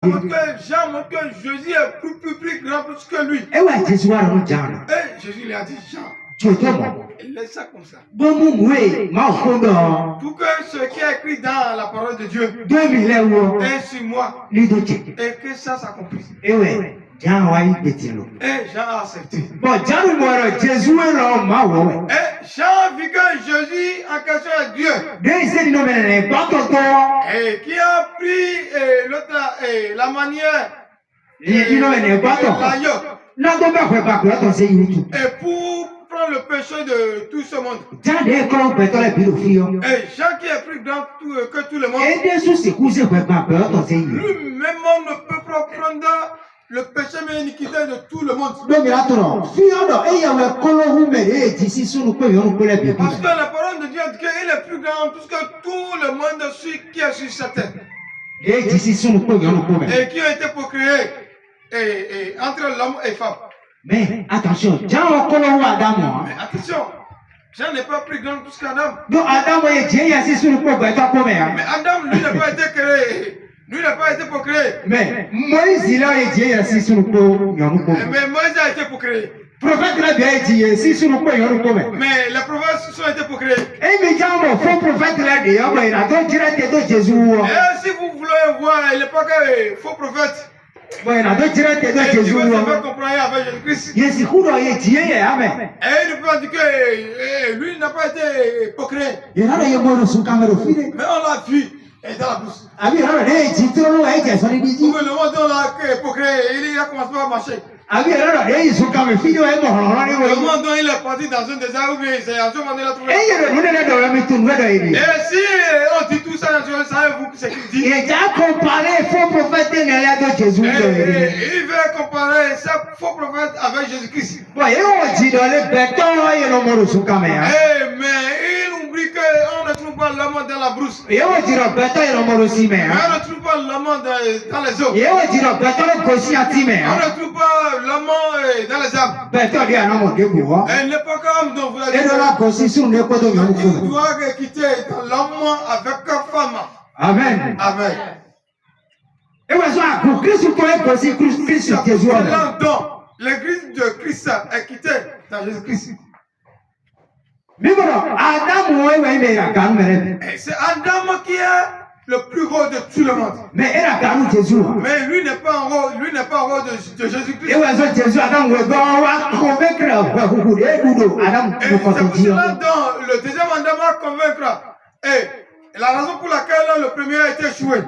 montre que Jean montre que Jésus est plus grand plus que lui. Et ouais, Jésus a rendu Jean. Et Jésus lui a dit Jean. Tu es moi. Il laisse ça comme ça. Bon, moué, ma fondant. Pour que ce qui est écrit dans la parole de Dieu 2000 euros. est sur moi. Et que ça s'accomplisse. Et ouais, Jean a eu petit lot. Et Jean a accepté. Bon, Jean m'a Jésus est là, ma ouais. Et Jean vit que Jésus en question est Dieu. Et qui a pris l'autre, la manière. Et pour prendre le péché de tout ce monde. Et Jean qui est plus grand que tout le monde. Lui-même ne peut pas prendre le péché mais l'iniquité de tout le monde. Parce que la parole de Dieu dit qu'il est plus grand puisque tout le monde qui est sur cette terre. Et qui a été procréé entre l'homme et femme. Mais attention, Jean Jean n'est pas plus grand plus qu'Adam. Donc Adam est Dieu, il y a six sur le pauvre, mais Adam, lui n'a pas été créé. Lui n'a pas été procréé. Mais Moïse, il a été Dieu, il y a six sur le pauvre. Mais Moïse a été procréé. Prophète là bien dit, six sur le pauvre. Mais les prophètes sont été procréés. Et mais Jean, mon faux prophète là, il y a un direct de Jésus. Et si vous voulez voir, il n'est pas que faux prophète. Bueno, direct de Jésus. Il va comprendre avec Jésus-Christ. Et il ne peut pas dire que lui n'a pas été procréé. Mais on l'a vu. Et dans la bouche. Le moment où on l'a procréé, il a commencé à marcher. Le moment où il est parti dans un désert où c'est un jour où il a trouvé. Et si on dit tout ça, savez-vous ce qu'il dit? Il a comparé faux prophète de Jésus. Il veut comparer ce faux prophète avec Jésus-Christ. Mais il oublie qu'on ne trouve pas l'homme dans la brousse. On ne trouve pas l'homme dans les eaux. On ne trouve pas l'homme dans les âmes. Elle n'est pas comme dont vous l'avez dit. Il doit quitter l'homme avec une femme. Amen. Amen. Et l'église de Christ est quittée dans Jésus-Christ. Mais Adam, c'est Adam qui est le plus haut de tout le monde. Mais lui n'est pas en haut, de Jésus-Christ. Et c'est dans le deuxième Adam à convaincre. Et la raison pour laquelle le premier a été échoué.